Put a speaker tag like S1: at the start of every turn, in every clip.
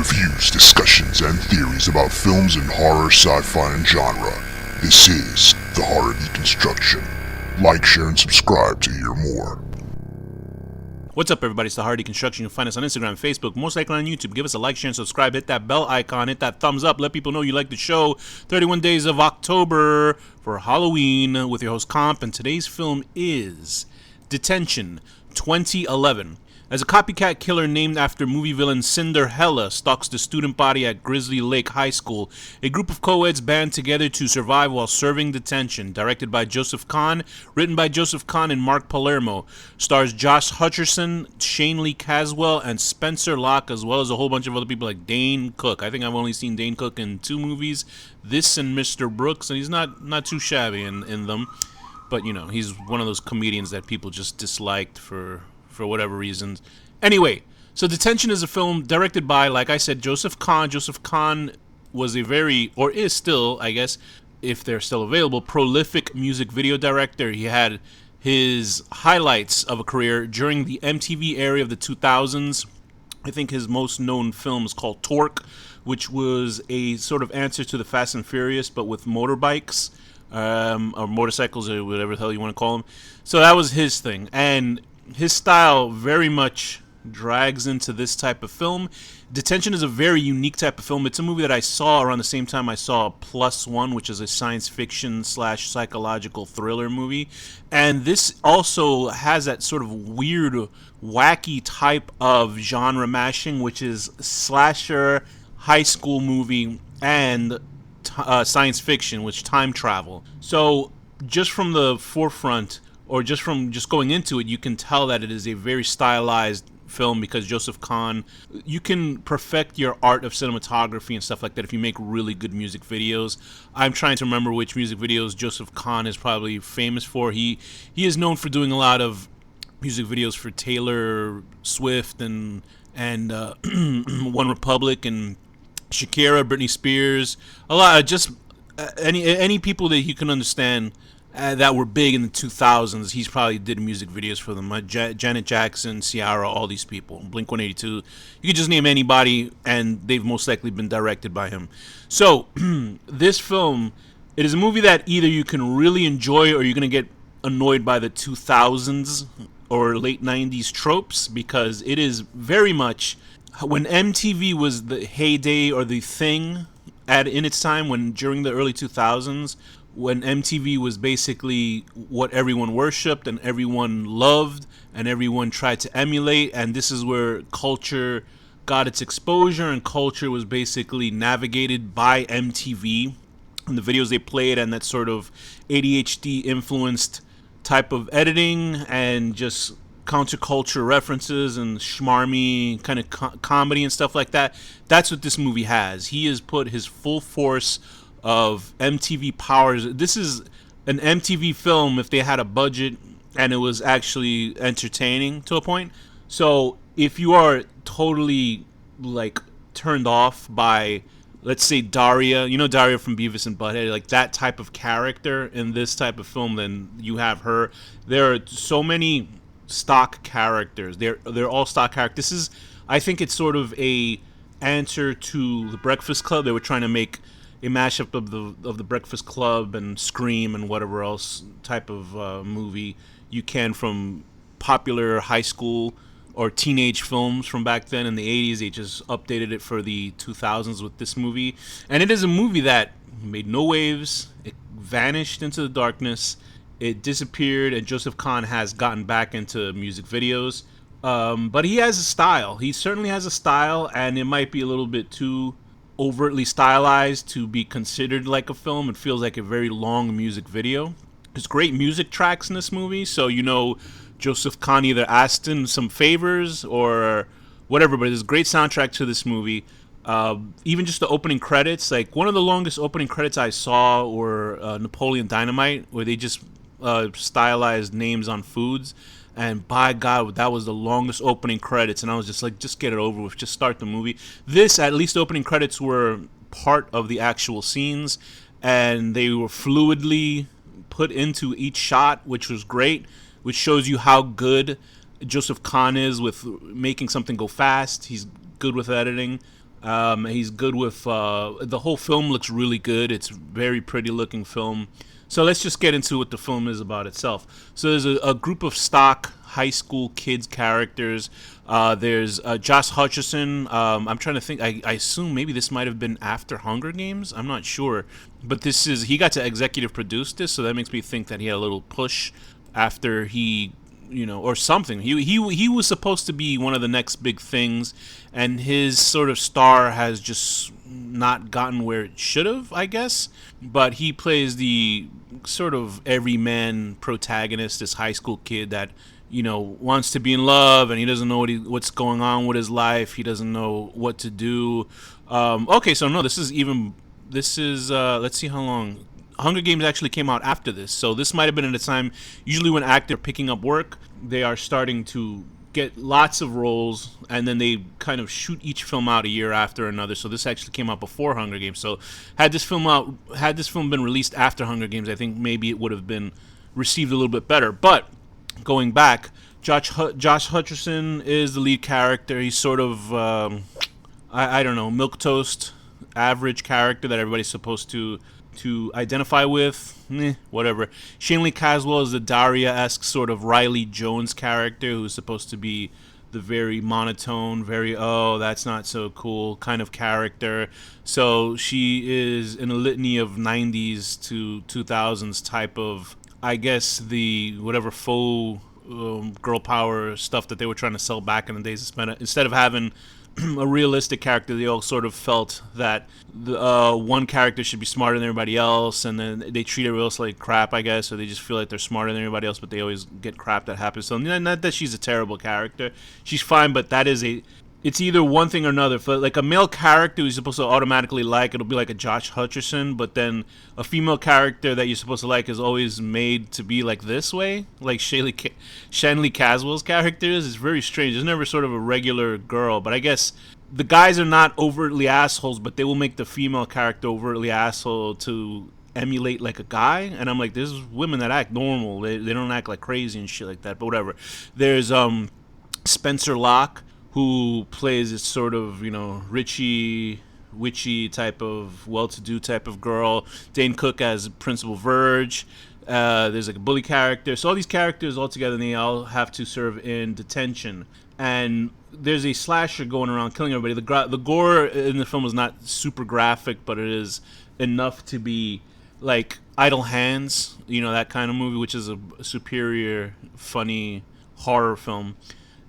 S1: reviews, discussions, and theories about films in horror, sci-fi, and genre. This is the Horror Deconstruction. Like, share, and subscribe to hear more.
S2: What's up, everybody? It's the Horror Deconstruction. You'll find us on Instagram, Facebook, most likely on YouTube. Give us a like, share, and subscribe. Hit that bell icon. Hit that thumbs up. Let people know you like the show. 31 days of October for Halloween with your host, Comp. And today's film is Detention, 2011. As a copycat killer named after movie villain Cinderella stalks the student body at Grizzly Lake High School, a group of co-eds band together to survive while serving detention. Directed by Joseph Kahn, written by Joseph Kahn and Mark Palermo. Stars Josh Hutcherson, Shane Lee Caswell, and Spencer Locke, as well as a whole bunch of other people like Dane Cook. I think I've only seen Dane Cook in 2 movies, this and Mr. Brooks, and he's not too shabby in them. But, you know, he's one of those comedians that people just disliked for whatever reasons. Anyway, so Detention is a film directed by, like I said, Joseph Kahn. Joseph Kahn was a very, or is still, I guess, if they're still available, prolific music video director. He had his highlights of a career during the MTV era of the 2000s. I think his most known film is called Torque, which was a sort of answer to the Fast and Furious, but with motorbikes, or motorcycles, or whatever the hell you want to call them. So that was his thing. And his style very much drags into this type of film. Detention is a very unique type of film. It's a movie that I saw around the same time I saw Plus One, which is a science fiction / psychological thriller movie. And this also has that sort of weird, wacky type of genre mashing, which is slasher, high school movie, and science fiction, which time travel. So just from the forefront, or just from going into it, you can tell that it is a very stylized film because Joseph Kahn, you can perfect your art of cinematography and stuff like that if you make really good music videos. I'm trying to remember which music videos Joseph Kahn is probably famous for. He is known for doing a lot of music videos for Taylor Swift and One Republic and Shakira, Britney Spears, a lot of just any people that you can understand that were big in the 2000s. He's probably did music videos for them. Janet Jackson, Ciara, all these people. Blink-182. You could just name anybody, and they've most likely been directed by him. So, this film, it is a movie that either you can really enjoy or you're going to get annoyed by the 2000s or late 90s tropes, because it is very much when MTV was the heyday or the thing in its time, when during the early 2000s, when MTV was basically what everyone worshipped and everyone loved and everyone tried to emulate, and this is where culture got its exposure, and culture was basically navigated by MTV and the videos they played, and that sort of ADHD influenced type of editing and just counterculture references and schmarmy kind of comedy and stuff like that. That's what this movie has. He has put his full force of MTV powers. This is an MTV film if they had a budget and it was actually entertaining to a point. So if you are totally like turned off by, let's say, Daria, you know Daria from Beavis and Butthead, like that type of character in this type of film, then you have her. There are so many stock characters. They're all stock characters. This is, I think it's sort of a answer to The Breakfast Club. They were trying to make a mashup of the Breakfast Club and Scream and whatever else type of movie you can from popular high school or teenage films from back then in the 80s. They just updated it for the 2000s with this movie. And it is a movie that made no waves. It vanished into the darkness. It disappeared, and Joseph Kahn has gotten back into music videos. But he has a style. He certainly has a style, and it might be a little bit too overtly stylized to be considered like a film. It feels like a very long music video. There's great music tracks in this movie, so you know Joseph Kahn either asked him some favors or whatever, but there's a great soundtrack to this movie. Even just the opening credits, like one of the longest opening credits I saw were Napoleon Dynamite, where they just stylized names on foods, and by God, that was the longest opening credits, and I was just like, just get it over with, just start the movie. This, at least opening credits were part of the actual scenes, and they were fluidly put into each shot, which was great, which shows you how good Joseph Kahn is with making something go fast. He's good with editing. He's good with the whole film looks really good. It's very pretty looking film. So let's just get into what the film is about itself. So there's a group of stock high school kids characters. There's Josh Hutcherson. I'm trying to think. I assume maybe this might have been after Hunger Games. I'm not sure, but he got to executive produce this, so that makes me think that he had a little push after he, or something. He was supposed to be one of the next big things, and his sort of star has just not gotten where it should have, I guess. But he plays the sort of everyman protagonist, this high school kid that wants to be in love, and he doesn't know what's going on with his life. He doesn't know what to do. Okay, so no, this is let's see how long. Hunger Games actually came out after this, so this might have been at a time. Usually, when actors are picking up work, they are starting to get lots of roles, and then they kind of shoot each film out a year after another. So this actually came out before Hunger Games. So had this film been released after Hunger Games, I think maybe it would have been received a little bit better. But going back, Josh Hutcherson is the lead character. He's sort of I don't know, milquetoast, average character that everybody's supposed to identify with. Whatever. Shanley Caswell is the Daria-esque sort of Riley Jones character who's supposed to be the very monotone, very, oh, that's not so cool kind of character. So she is in a litany of 90s to 2000s type of, I guess, the whatever faux girl power stuff that they were trying to sell back in the days. Instead of having a realistic character, they all sort of felt that the one character should be smarter than everybody else, and then they treat everybody else like crap, I guess, or they just feel like they're smarter than everybody else, but they always get crap that happens. So not that she's a terrible character, she's fine, but it's either one thing or another. For like a male character who's supposed to automatically like, it'll be like a Josh Hutcherson, but then a female character that you're supposed to like is always made to be like this way, like Shanley Caswell's character is. It's very strange. It's never sort of a regular girl, but I guess the guys are not overtly assholes, but they will make the female character overtly asshole to emulate like a guy. And I'm like, there's women that act normal. They don't act like crazy and shit like that, but whatever. There's Spencer Locke, who plays this sort of, Richie, witchy type of, well-to-do type of girl. Dane Cook as Principal Verge. There's like a bully character. So all these characters all together, they all have to serve in detention. And there's a slasher going around killing everybody. The gore in the film is not super graphic, but it is enough to be like Idle Hands, that kind of movie, which is a superior, funny horror film.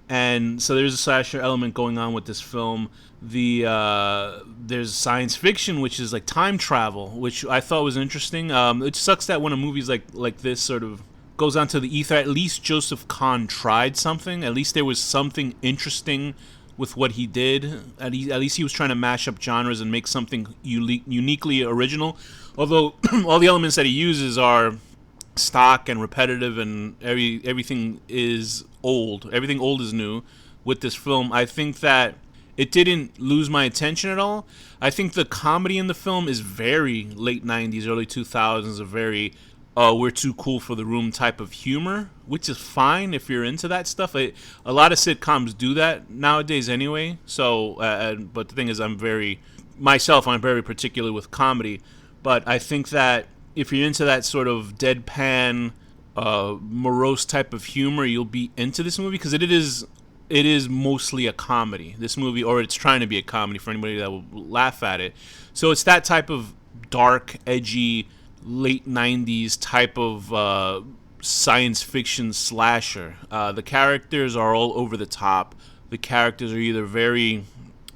S2: And so there's a slasher element going on with this film. There's science fiction, which is like time travel, which I thought was interesting. It sucks that when a movie's like this sort of goes onto the ether, at least Joseph Kahn tried something. At least there was something interesting with what he did. At least he was trying to mash up genres and make something uniquely original. Although all the elements that he uses are stock and repetitive, and everything is old. Everything old is new with this film. I think that it didn't lose my attention at all. I think the comedy in the film is very late 90s, early 2000s, a very we're too cool for the room type of humor, which is fine if you're into that stuff. A lot of sitcoms do that nowadays anyway. So, but the thing is, I'm very particular with comedy. But I think that if you're into that sort of deadpan, morose type of humor, you'll be into this movie, because it is mostly a comedy. This movie, or it's trying to be a comedy for anybody that will laugh at it. So it's that type of dark, edgy, late 90s type of science fiction slasher. The characters are all over the top. The characters are either very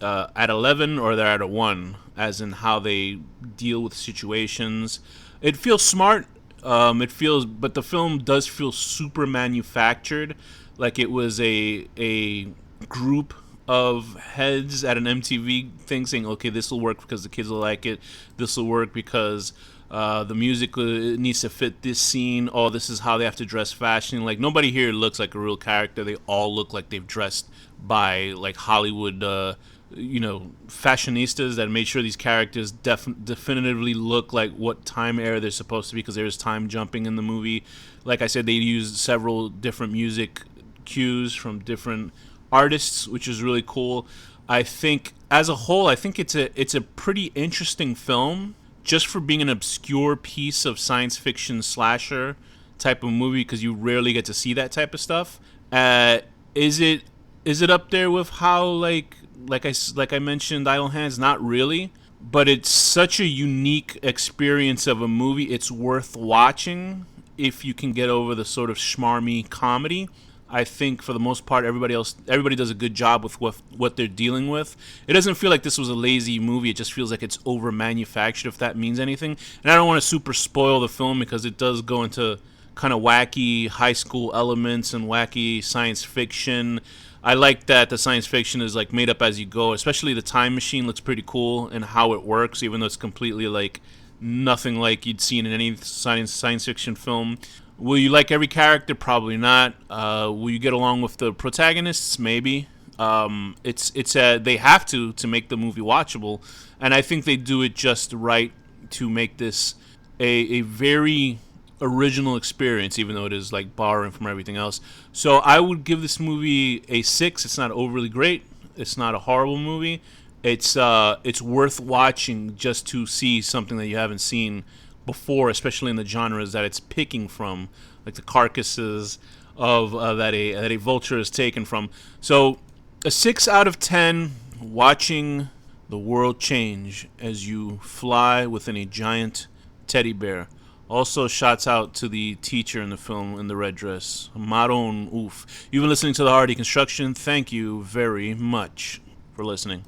S2: at 11 or they're at a 1, as in how they deal with situations. It feels smart. But the film does feel super manufactured, like it was a group of heads at an MTV thing saying, okay, this will work because the kids will like it. This will work because the music needs to fit this scene. Oh, this is how they have to dress fashion. Like, nobody here looks like a real character. They all look like they've dressed by like Hollywood fashionistas that made sure these characters definitively look like what time era they're supposed to be, because there's time jumping in the movie. Like I said, they used several different music cues from different artists, which is really cool. I think as a whole, I think it's a pretty interesting film, just for being an obscure piece of science fiction slasher type of movie, because you rarely get to see that type of stuff. Is it up there with how like I mentioned, Idle Hands? Not really, but it's such a unique experience of a movie. It's worth watching if you can get over the sort of schmarmy comedy. I think for the most part, everybody does a good job with what they're dealing with. It doesn't feel like this was a lazy movie. It just feels like it's over manufactured, if that means anything. And I don't want to super spoil the film, because it does go into kind of wacky high school elements and wacky science fiction. I like that the science fiction is like made up as you go. Especially the time machine looks pretty cool and how it works, even though it's completely like nothing like you'd seen in any science fiction film. Will you like every character? Probably not. Will you get along with the protagonists? Maybe. They have to make the movie watchable, and I think they do it just right to make this a very original experience, even though it is like borrowing from everything else. So I would give this movie a 6. It's not overly great. It's not a horrible movie. It's worth watching just to see something that you haven't seen before, especially in the genres that it's picking from, like the carcasses of that a vulture is taken from. So a 6 out of 10, watching the world change as you fly within a giant teddy bear. Also, shouts out to the teacher in the film in the red dress, Maron Oof. You've been listening to The Hard Deconstruction. Thank you very much for listening.